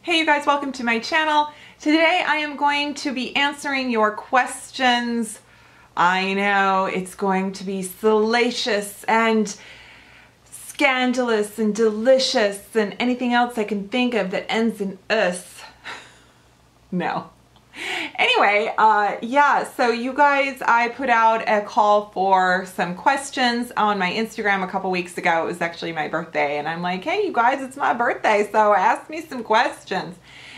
Hey you guys, welcome to my channel. Today I am going to be answering your questions. I know it's going to be salacious and scandalous and delicious and anything else I can think of that ends in us. No. Anyway, yeah, so you guys, I put out a call for some questions on my Instagram a couple weeks ago. It was actually my birthday, and I'm like, hey, you guys, it's my birthday, so ask me some questions.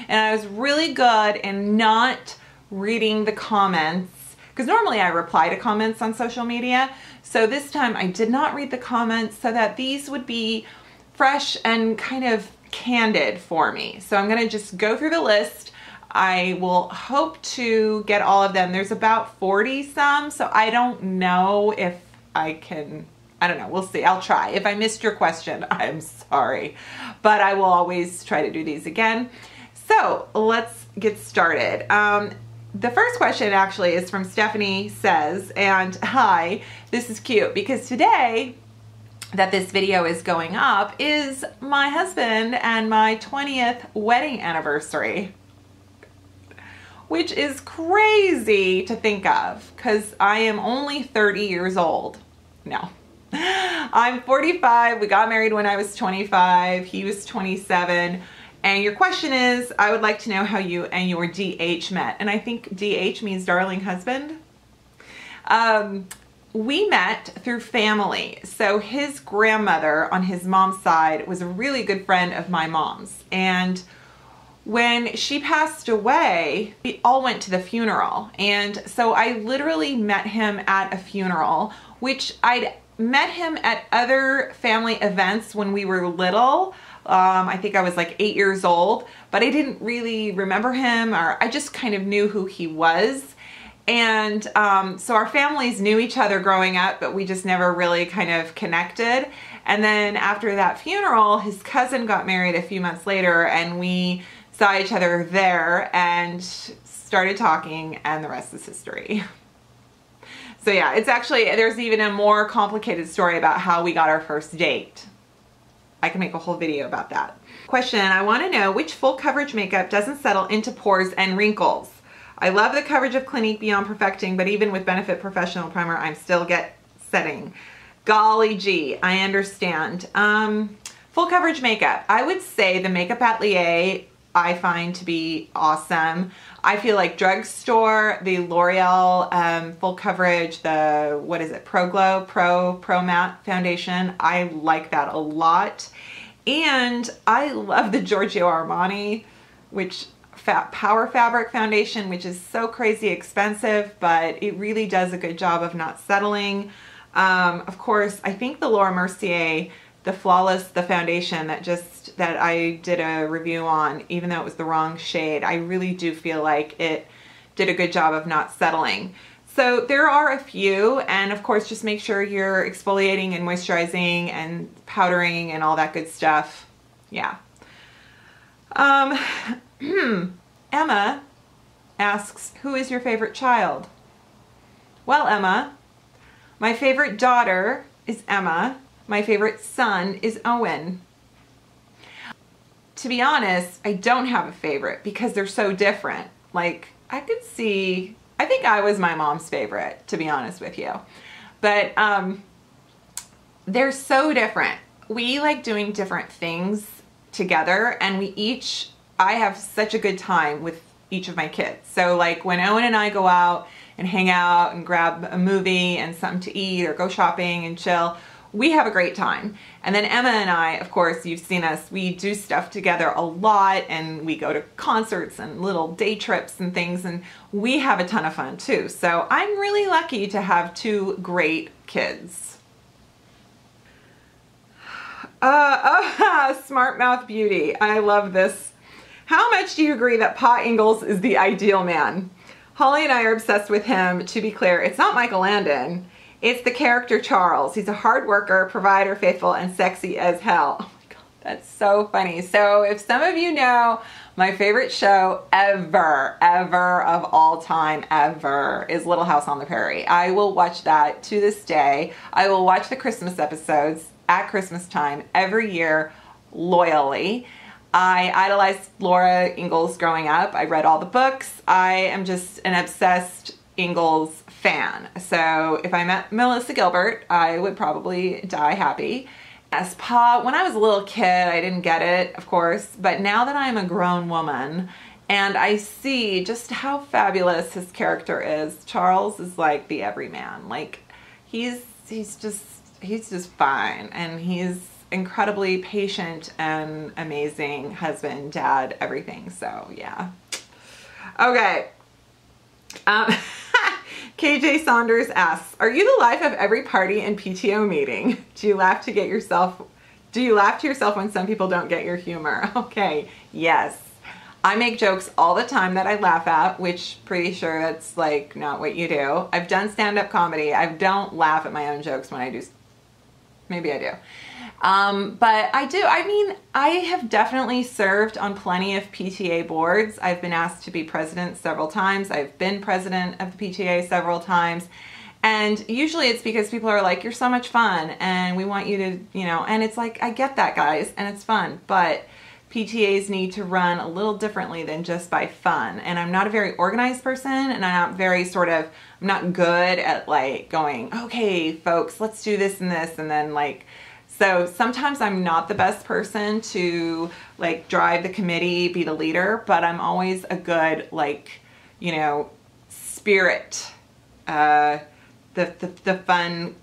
And I was really good in not reading the comments, because normally I reply to comments on social media. So this time I did not read the comments so that these would be fresh and kind of candid for me. So I'm going to just go through the list. I will hope to get all of them. There's about 40 some, so I don't know if I can, I don't know, we'll see. I'll try. If I missed your question, I'm sorry, but I will always try to do these again. So let's get started. The first question actually is from Stephanie Says, and hi, this is cute because today that this video is going up is my husband and my 20th wedding anniversary, which is crazy to think of because I am only 30 years old. No, I'm 45. We got married when I was 25. He was 27. And your question is, I would like to know how you and your DH met. And I think DH means darling husband. We met through family. So his grandmother on his mom's side was a really good friend of my mom's. And when she passed away, we all went to the funeral. And so I literally met him at a funeral, which I'd met him at other family events when we were little. I think I was like 8 years old, but I didn't really remember him, or I just kind of knew who he was. And so our families knew each other growing up, but we just never really kind of connected. And then after that funeral, his cousin got married a few months later, and we saw each other there and started talking, and the rest is history. So yeah, it's actually, there's even a more complicated story about how we got our first date. I can make a whole video about that. Question, I want to know which full coverage makeup doesn't settle into pores and wrinkles. I love the coverage of Clinique Beyond Perfecting, but even with Benefit Professional Primer, I'm still setting. Golly gee, I understand. Full coverage makeup. I would say the Makeup Atelier I find to be awesome. I feel like drugstore, the L'Oreal full coverage, the, what is it, Pro Glow, Pro Matte foundation. I like that a lot. And I love the Giorgio Armani, which Power Fabric foundation, which is so crazy expensive, but it really does a good job of not settling. Of course, I think the Laura Mercier, the Flawless, the foundation that I did a review on, even though it was the wrong shade, I really do feel like it did a good job of not settling. So there are a few, and of course just make sure you're exfoliating and moisturizing and powdering and all that good stuff. Yeah. Emma asks, who is your favorite child? Well, Emma, my favorite daughter is Emma. My favorite son is Owen. To be honest, I don't have a favorite because they're so different. Like, I could see, I think I was my mom's favorite, to be honest with you. But they're so different. We like doing different things together, and I have such a good time with each of my kids. So like when Owen and I go out and hang out and grab a movie and something to eat or go shopping and chill, we have a great time. And then Emma and I, of course, you've seen us, we do stuff together a lot, and we go to concerts and little day trips and things, and we have a ton of fun too. So I'm really lucky to have two great kids. Smart Mouth Beauty, I love this. How much do you agree that Pa Ingalls is the ideal man? Holly and I are obsessed with him. To be clear, it's not Michael Landon. It's the character Charles. He's a hard worker, provider, faithful, and sexy as hell. Oh my God, that's so funny. So if some of you know, my favorite show ever of all time ever is Little House on the Prairie. I will watch that to this day. I will watch the Christmas episodes at Christmas time every year loyally. I idolized Laura Ingalls growing up. I read all the books. I am just an obsessed Ingalls fan. So if I met Melissa Gilbert, I would probably die happy. As Pa, when I was a little kid, I didn't get it, of course, but now that I'm a grown woman and I see just how fabulous his character is, Charles is like the everyman. Like he's just fine, and he's incredibly patient and amazing husband, dad, everything. So yeah. Okay. KJ Saunders asks, are you the life of every party and PTO meeting? Do you laugh to yourself when some people don't get your humor? Okay, yes. I make jokes all the time that I laugh at, which pretty sure that's like not what you do. I've done stand-up comedy. I don't laugh at my own jokes when I do. Maybe I do. But I do. I mean, I have definitely served on plenty of PTA boards. I've been asked to be president several times. I've been president of the PTA several times. And usually it's because people are like, you're so much fun and we want you to, you know, and it's like, I get that, guys, and it's fun. But PTAs need to run a little differently than just by fun. And I'm not a very organized person, and I'm not very I'm not good at like going, okay, folks, let's do this and this. And then like, so sometimes I'm not the best person to like drive the committee, be the leader, but I'm always a good, like, you know, spirit, the fun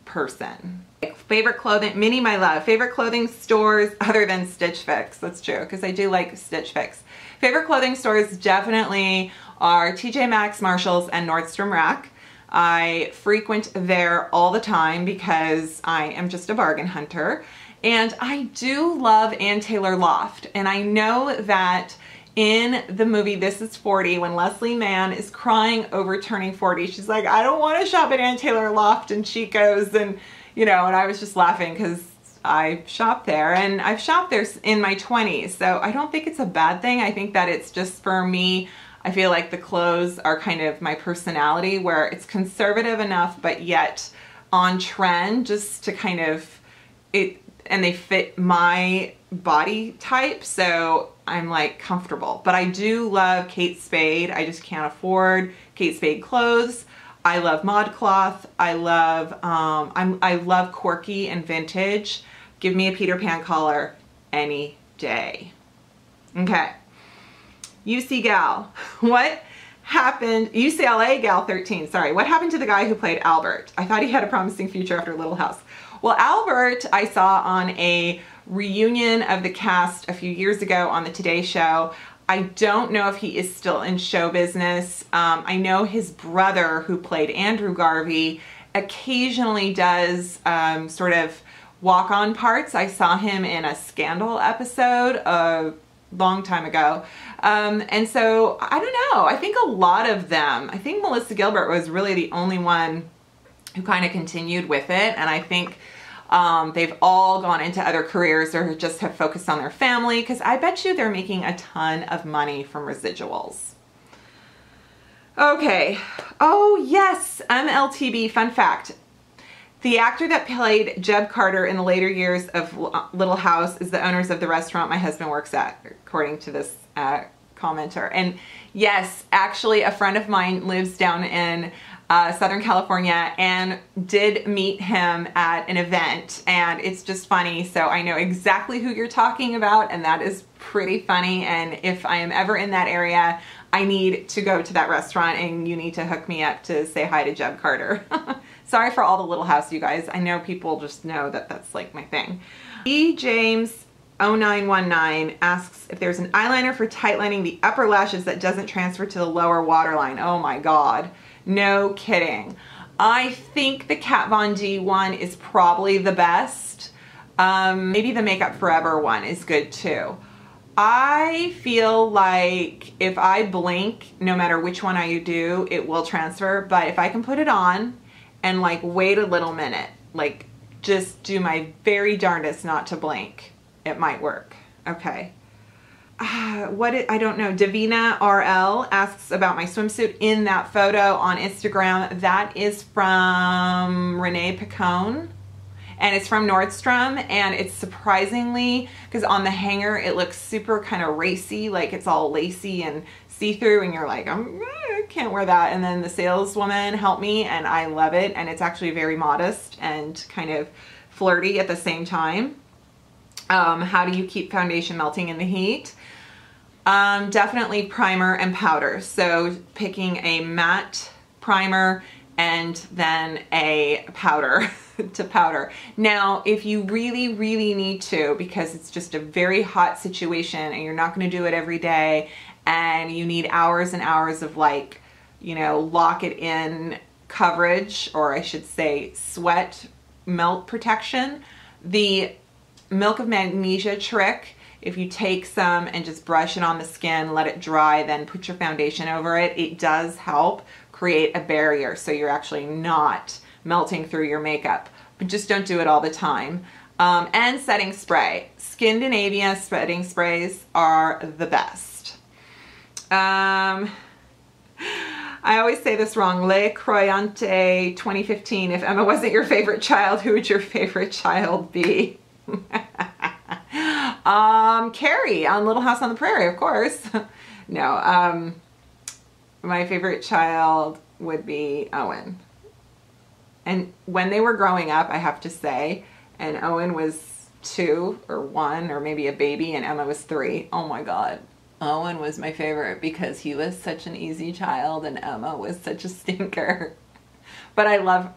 person. Favorite clothing, Minnie, my love, favorite clothing stores other than Stitchfix. That's true, because I do like Stitchfix. Favorite clothing stores definitely are TJ Maxx, Marshalls, and Nordstrom Rack. I frequent there all the time because I am just a bargain hunter. And I do love Ann Taylor Loft. And I know that in the movie This Is 40, when Leslie Mann is crying over turning 40, she's like, I don't want to shop at Ann Taylor Loft and Chico's, and you know, and I was just laughing because I shop there, and I've shopped there in my 20s. So I don't think it's a bad thing. I think that it's just, for me, I feel like the clothes are kind of my personality, where it's conservative enough, but yet on trend, just to kind of, and they fit my body type. So I'm like comfortable, but I do love Kate Spade. I just can't afford Kate Spade clothes. I love ModCloth. I love quirky and vintage. Give me a Peter Pan collar any day. Okay. UC Gal, what happened? UCLA Gal 13, sorry. What happened to the guy who played Albert? I thought he had a promising future after Little House. Well, Albert, I saw on a reunion of the cast a few years ago on the Today Show. I don't know if he is still in show business. I know his brother, who played Andrew Garvey, occasionally does sort of walk-on parts. I saw him in a Scandal episode a long time ago. And so, I don't know. I think a lot of them, I think Melissa Gilbert was really the only one who kind of continued with it. And I think they've all gone into other careers or just have focused on their family, because I bet you they're making a ton of money from residuals. Okay. Oh yes, MLTB, fun fact. The actor that played Jeb Carter in the later years of Little House is the owners of the restaurant my husband works at, according to this commenter. And yes, actually a friend of mine lives down in Southern California and did meet him at an event, and it's just funny. So I know exactly who you're talking about, and that is pretty funny. And if I am ever in that area, I need to go to that restaurant, and you need to hook me up to say hi to Jeb Carter. Sorry for all the Little House, you guys. I know people just know that that's like my thing. E. James 0919 asks if there's an eyeliner for tightlining the upper lashes that doesn't transfer to the lower waterline. Oh my God. No kidding. I think the Kat Von D one is probably the best. Maybe the Makeup Forever one is good too. I feel like if I blink, no matter which one I do, it will transfer. But if I can put it on and like wait a little minute, like just do my very darndest not to blink, it might work. Okay. I don't know. Davina RL asks about my swimsuit in that photo on Instagram. That is from Renee Picone. and it's from Nordstrom, and it's surprisingly, because on the hanger it looks super kind of racy, like it's all lacy and see-through, and you're like, I can't wear that. And then the saleswoman helped me, and I love it, and it's actually very modest and kind of flirty at the same time. How do you keep foundation melting in the heat? Definitely primer and powder. So picking a matte primer and then a powder to powder. Now, if you really, really need to, because it's just a very hot situation and you're not going to do it every day, and you need hours and hours of, like, you know, lock it in coverage, or I should say sweat melt protection, the Milk of Magnesia trick, if you take some and just brush it on the skin, let it dry, then put your foundation over it, it does help create a barrier so you're actually not melting through your makeup. But just don't do it all the time. And setting spray. Skindinavia setting sprays are the best. I always say this wrong. Le Croyante 2015. If Emma wasn't your favorite child, who would your favorite child be? Carrie on Little House on the Prairie, of course. No, my favorite child would be Owen. And when they were growing up, I have to say, and Owen was 2 or 1 or maybe a baby, and Emma was 3. Oh my God. Owen was my favorite because he was such an easy child and Emma was such a stinker. But I love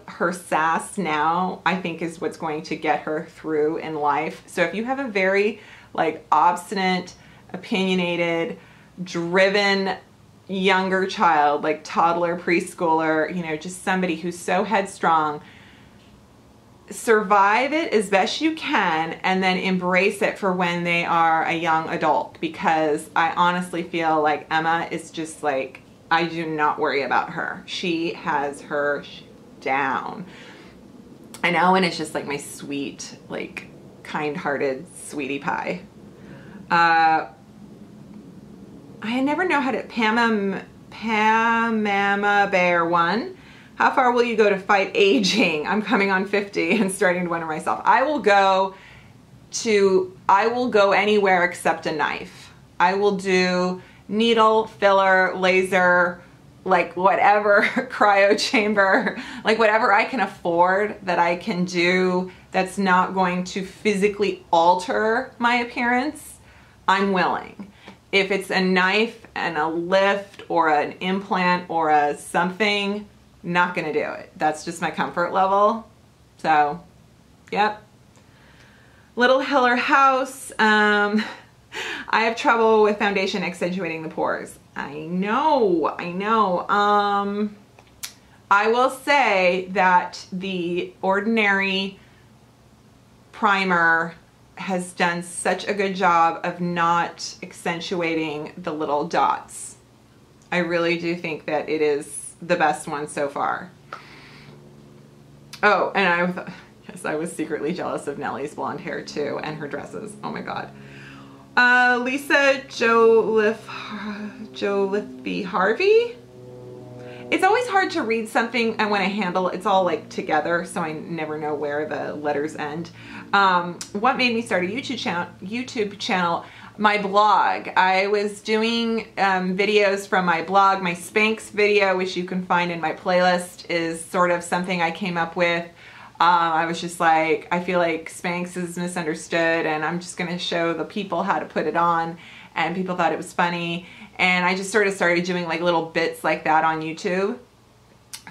her sass now, I think, is what's going to get her through in life. So if you have a very, like, obstinate, opinionated, driven younger child, like toddler, preschooler, you know, just somebody who's so headstrong, survive it as best you can and then embrace it for when they are a young adult, because I honestly feel like Emma is just like, I do not worry about her. She has her down. And Owen is just like my sweet, like, kind-hearted sweetie pie. I never know how to, Pamama Bear 1. How far will you go to fight aging? I'm coming on 50 and starting to wonder myself. I will go anywhere except a knife. I will do needle, filler, laser, like whatever, cryo chamber, like whatever I can afford that I can do that's not going to physically alter my appearance, I'm willing. If it's a knife and a lift or an implant or a something, not gonna do it. That's just my comfort level. So, yep. Little Hiller House. I have trouble with foundation accentuating the pores. I know. I will say that the Ordinary primer has done such a good job of not accentuating the little dots. I really do think that it is the best one so far. Oh, and I was secretly jealous of Nellie's blonde hair too, and her dresses. Oh my God. Lisa Joliffe Harvey. It's always hard to read something, and when I handle it's all like together, so I never know where the letters end. What made me start a YouTube channel? My blog. I was doing videos from my blog. My Spanx video, which you can find in my playlist, is sort of something I came up with. I was just like, I feel like Spanx is misunderstood, and I'm just going to show the people how to put it on, and people thought it was funny. And I just sort of started doing like little bits like that on YouTube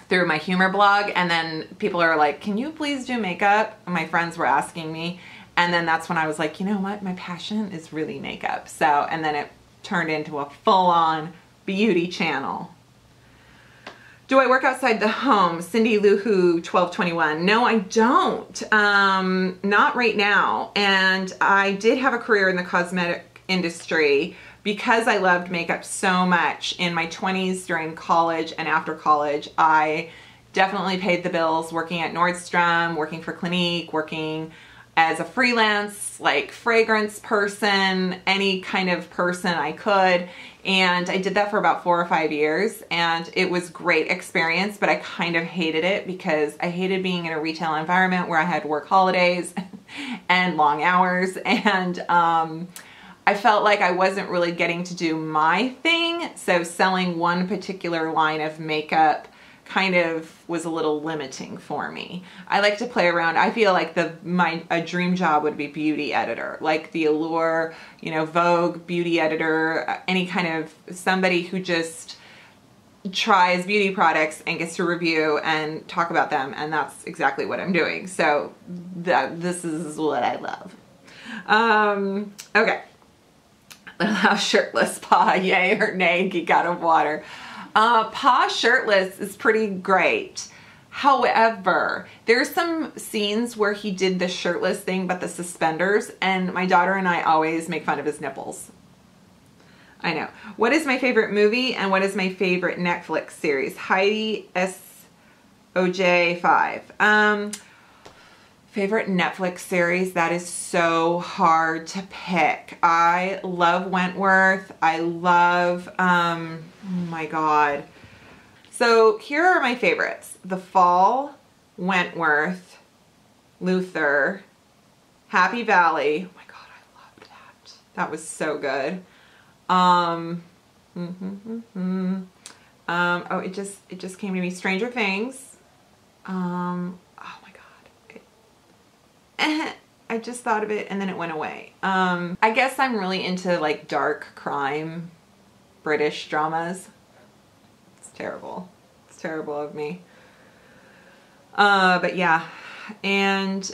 through my humor blog, and then people are like, can you please do makeup? And my friends were asking me, and then that's when I was like, you know what, my passion is really makeup. So, and then it turned into a full-on beauty channel. Do I work outside the home? Cindy Luhu 1221. No, I don't. Not right now. And I did have a career in the cosmetic industry because I loved makeup so much in my 20s, during college and after college. I definitely paid the bills working at Nordstrom, working for Clinique, working as a freelance, like fragrance person, any kind of person I could. And I did that for about 4 or 5 years, and it was great experience, but I kind of hated it because I hated being in a retail environment where I had to work holidays and long hours, and I felt like I wasn't really getting to do my thing. So selling one particular line of makeup kind of was a little limiting for me. I like to play around. I feel like a dream job would be beauty editor, like the Allure, you know, Vogue beauty editor, any kind of somebody who just tries beauty products and gets to review and talk about them, and that's exactly what I'm doing. So this is what I love. Okay. Allow shirtless Pa, yay or nay, geek out of water. Pa shirtless is pretty great. However, there's some scenes where he did the shirtless thing but the suspenders, and my daughter and I always make fun of his nipples. I know. What is my favorite movie and what is my favorite Netflix series? Heidi SOJ5. Favorite Netflix series, that is so hard to pick. I love Wentworth. I love, oh my God. So here are my favorites. The Fall, Wentworth, Luther, Happy Valley. Oh my God, I loved that. That was so good. Oh, it just came to me. Stranger Things. I just thought of it and then it went away. I guess I'm really into like dark crime British dramas. It's terrible. It's terrible of me. But yeah. And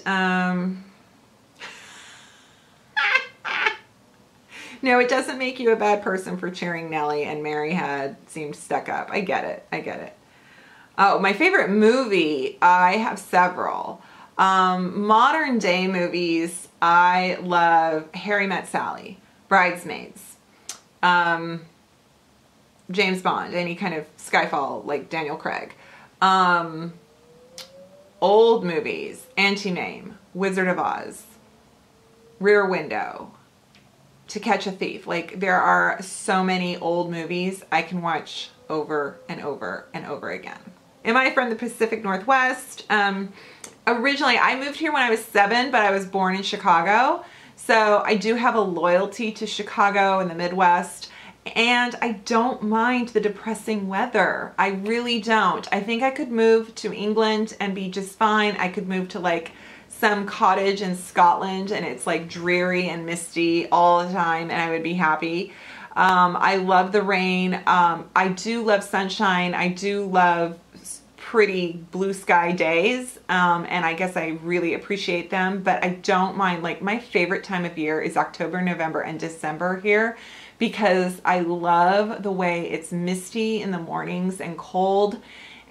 no, it doesn't make you a bad person for cheering Nelly and Mary had seemed stuck up. I get it. I get it. Oh, my favorite movie, I have several. Modern day movies, I love Harry Met Sally, Bridesmaids, James Bond, any kind of Skyfall like Daniel Craig. Old movies, Anti-Name, Wizard of Oz, Rear Window, To Catch a Thief. Like there are so many old movies I can watch over and over and over again. Am I from the Pacific Northwest? Originally, I moved here when I was 7, but I was born in Chicago. So I do have a loyalty to Chicago and the Midwest. And I don't mind the depressing weather. I really don't. I think I could move to England and be just fine. I could move to like some cottage in Scotland and it's like dreary and misty all the time and I would be happy. I love the rain. I do love sunshine. I do love pretty blue sky days, and I guess I really appreciate them, but I don't mind. Like my favorite time of year is October, November, and December here because I love the way it's misty in the mornings and cold,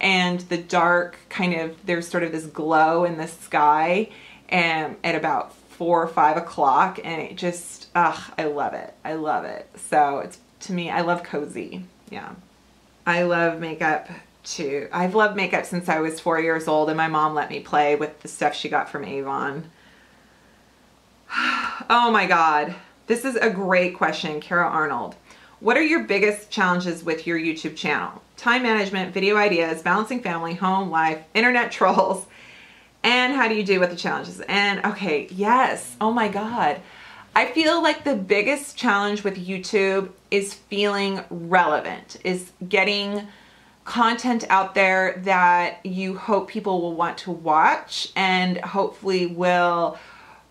and the dark kind of, there's sort of this glow in the sky and at about 4 or 5 o'clock, and it just, I love it. I love it. So it's, to me, I love cozy. Yeah. I love makeup too. I've loved makeup since I was 4 years old, and my mom let me play with the stuff she got from Avon. Oh my God. This is a great question, Kara Arnold. What are your biggest challenges with your YouTube channel? Time management, video ideas, balancing family, home life, internet trolls, and how do you deal with the challenges? And okay, yes. Oh my God. I feel like the biggest challenge with YouTube is feeling relevant, is getting content out there that you hope people will want to watch and hopefully will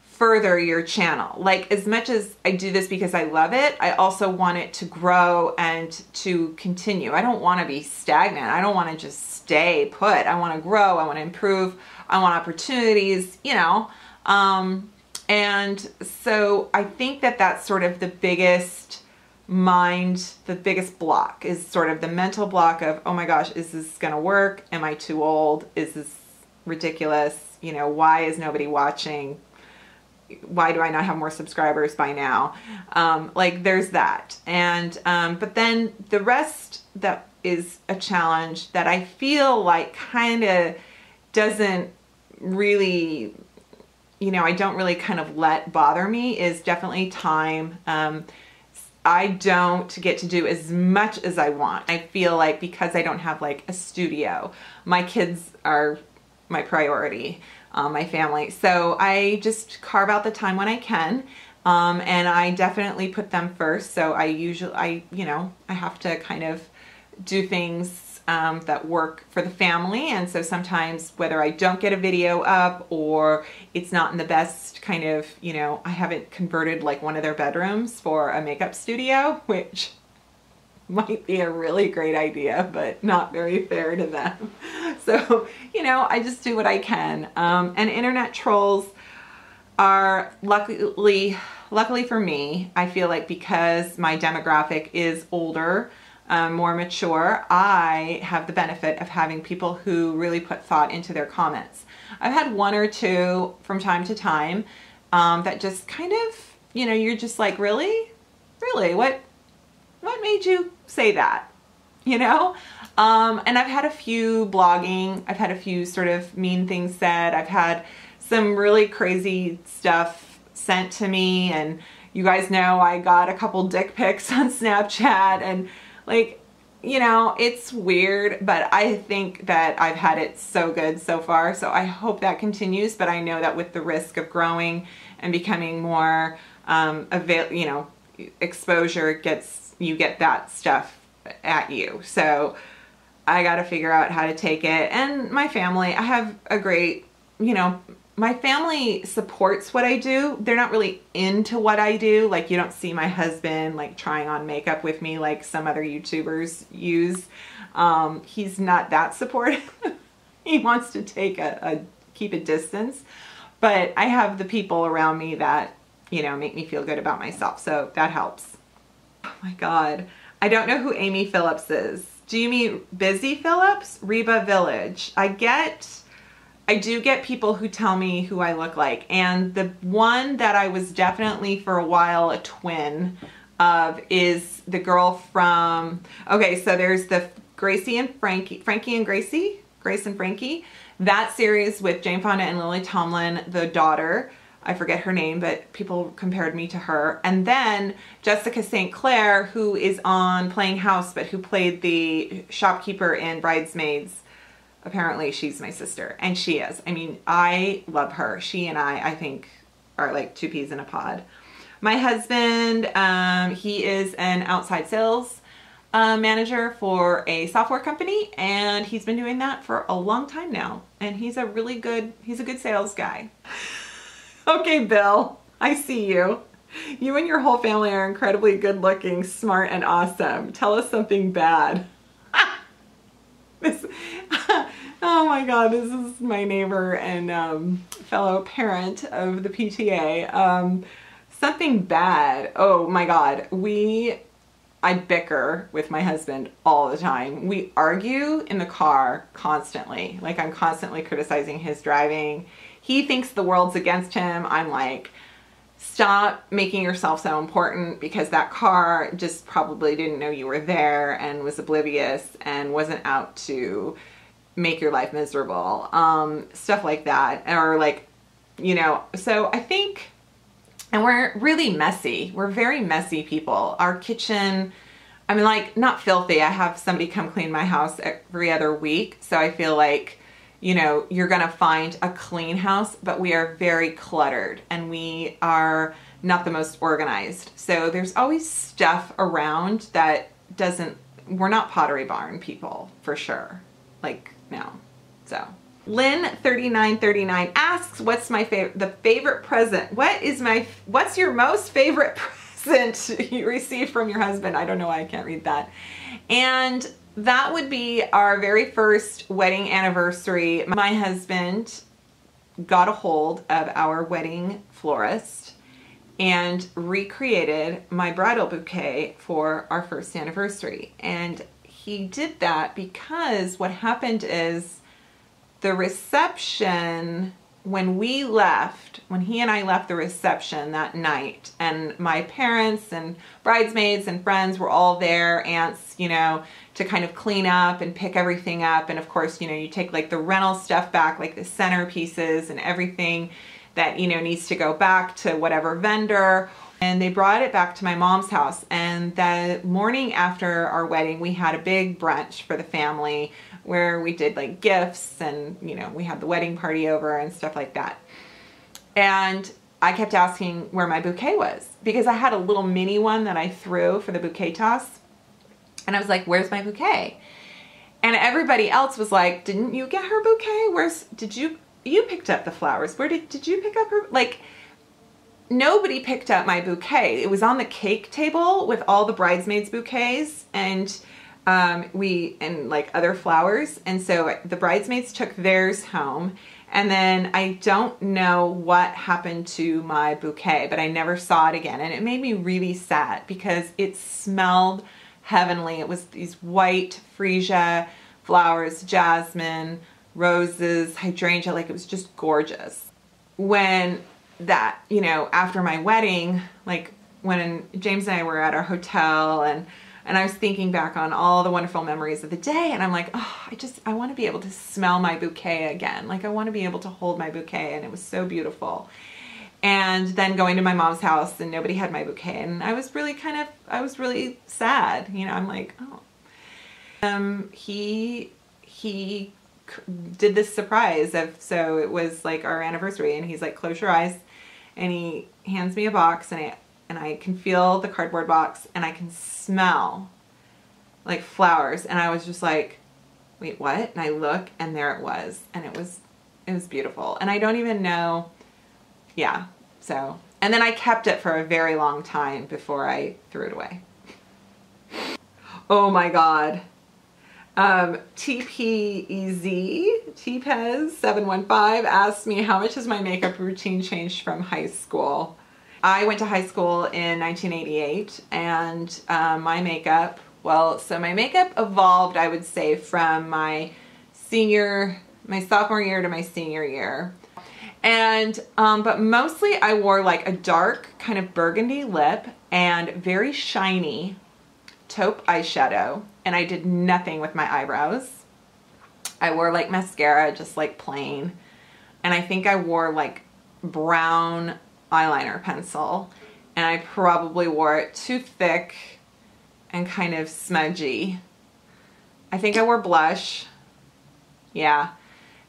further your channel. Like as much as I do this because I love it, I also want it to grow and to continue. I don't want to be stagnant. I don't want to just stay put. I want to grow. I want to improve. I want opportunities, you know. And so I think that that's sort of the biggest block is sort of the mental block of, oh my gosh, is this gonna work? Am I too old? Is this ridiculous? You know, why is nobody watching? Why do I not have more subscribers by now? Like there's that. And, but then the rest that is a challenge that I feel like kind of doesn't really you know, I don't really kind of let bother me is definitely time. I don't get to do as much as I want. I feel like because I don't have like a studio, my kids are my priority, my family. So I just carve out the time when I can. And I definitely put them first. So you know, I have to kind of do things that work for the family. And so sometimes whether I don't get a video up or it's not in the best kind of, you know, I haven't converted like one of their bedrooms for a makeup studio, which might be a really great idea, but not very fair to them. So, you know, I just do what I can. And internet trolls are luckily for me, I feel like because my demographic is older, more mature, I have the benefit of having people who really put thought into their comments. I've had one or two from time to time that just kind of, you know, you're just like, really? Really? What made you say that? You know? And I've had a few blogging, I've had a few sort of mean things said, I've had some really crazy stuff sent to me, and you guys know I got a couple dick pics on Snapchat, and like, you know, it's weird, but I think that I've had it so good so far, so I hope that continues. But I know that with the risk of growing and becoming more you know, exposure you get that stuff at you. So I got to figure out how to take it. And my family, I have a great, you know, my family supports what I do. They're not really into what I do. Like, you don't see my husband like trying on makeup with me like some other YouTubers use. He's not that supportive. He wants to keep a distance. But I have the people around me that, you know, make me feel good about myself. So that helps. Oh my God. I don't know who Amy Phillips is. Do you mean Busy Phillips? Reba Village. I do get people who tell me who I look like, and the one that I was definitely for a while a twin of is the girl from, okay, so there's the Gracie and Frankie and Gracie, Grace and Frankie, that series with Jane Fonda and Lily Tomlin, the daughter, I forget her name, but people compared me to her. And then Jessica St. Clair, who is on Playing House, but who played the shopkeeper in Bridesmaids. Apparently she's my sister, and she is. I mean, I love her. She and I think, are like two peas in a pod. My husband, he is an outside sales manager for a software company, and he's been doing that for a long time now. And he's a good sales guy. Okay, Bill, I see you. You and your whole family are incredibly good looking, smart, and awesome. Tell us something bad. Oh my God, this is my neighbor and fellow parent of the PTA. Something bad. Oh my God. I bicker with my husband all the time. We argue in the car constantly. Like, I'm constantly criticizing his driving. He thinks the world's against him. I'm like, stop making yourself so important, because that car just probably didn't know you were there and was oblivious and wasn't out to make your life miserable. Stuff like that. Or like, you know, so I think, and we're really messy. We're very messy people. Our kitchen, I mean, like, not filthy. I have somebody come clean my house every other week. So I feel like, you know, you're going to find a clean house, but we are very cluttered and we are not the most organized. So there's always stuff around that we're not Pottery Barn people for sure. Like, no. So Lynn3939 asks, what's the favorite present? What's your most favorite present you received from your husband? I don't know why I can't read that. And that would be our very first wedding anniversary. My husband got a hold of our wedding florist and recreated my bridal bouquet for our first anniversary. And he did that because what happened is the reception, when he and I left the reception that night, and my parents and bridesmaids and friends were all there, aunts, you know, to kind of clean up and pick everything up. And of course, you know, you take like the rental stuff back, like the centerpieces and everything that, you know, needs to go back to whatever vendor. And they brought it back to my mom's house. And the morning after our wedding, we had a big brunch for the family where we did like gifts and, you know, we had the wedding party over and stuff like that. And I kept asking where my bouquet was because I had a little mini one that I threw for the bouquet toss. And I was like, where's my bouquet? And everybody else was like, didn't you get her bouquet? You picked up the flowers. Where did you pick up her? Like, nobody picked up my bouquet. It was on the cake table with all the bridesmaids' bouquets and like other flowers. And so the bridesmaids took theirs home. And then I don't know what happened to my bouquet, but I never saw it again. And it made me really sad because it smelled heavenly. It was these white freesia flowers, jasmine, roses, hydrangea, like it was just gorgeous. When that, you know, after my wedding, like when James and I were at our hotel and I was thinking back on all the wonderful memories of the day, and I'm like, oh, I want to be able to smell my bouquet again. Like I want to be able to hold my bouquet, and it was so beautiful. And then going to my mom's house and nobody had my bouquet, and I was really really sad. You know, I'm like, oh. He did this surprise so it was like our anniversary, and he's like, close your eyes, and he hands me a box, and I can feel the cardboard box and I can smell like flowers. And I was just like, wait, what? And I look and there it was. And it was beautiful. And I don't even know. Yeah. So, and then I kept it for a very long time before I threw it away. Oh my God. TPEZ715 asked me, how much has my makeup routine changed from high school? I went to high school in 1988, and my makeup evolved, I would say, from my sophomore year to my senior year. And, but mostly I wore like a dark kind of burgundy lip and very shiny taupe eyeshadow, and I did nothing with my eyebrows. I wore like mascara, just like plain, and I think I wore like brown eyeliner pencil, and I probably wore it too thick and kind of smudgy. I think I wore blush. Yeah.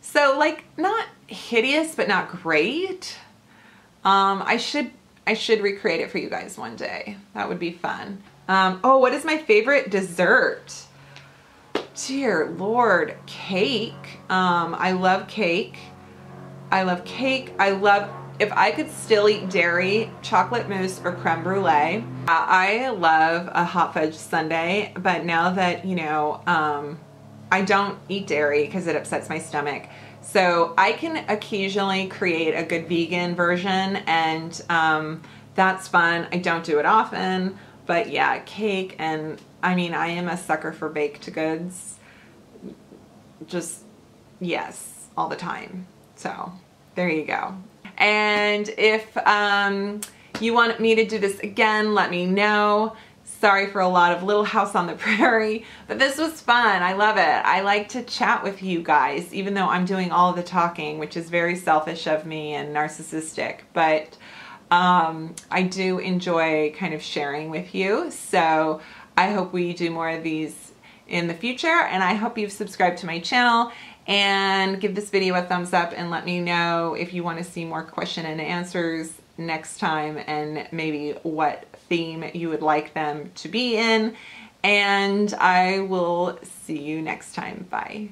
So like not hideous, but not great. I should recreate it for you guys one day. That would be fun. Oh, what is my favorite dessert? Dear Lord, cake. I love cake. I love cake. If I could still eat dairy, chocolate mousse or creme brulee. I love a hot fudge sundae, but now that, you know, I don't eat dairy because it upsets my stomach. So I can occasionally create a good vegan version, and that's fun. I don't do it often, but yeah, cake. And I mean, I am a sucker for baked goods. Just, yes, all the time. So there you go. And if you want me to do this again, let me know. Sorry for a lot of Little House on the Prairie, but this was fun. I love it. I like to chat with you guys, even though I'm doing all of the talking, which is very selfish of me and narcissistic, but I do enjoy kind of sharing with you. So I hope we do more of these in the future, and I hope you've subscribed to my channel and give this video a thumbs up, and let me know if you want to see more question and answers next time, and maybe what theme you would like them to be in. And I will see you next time. Bye.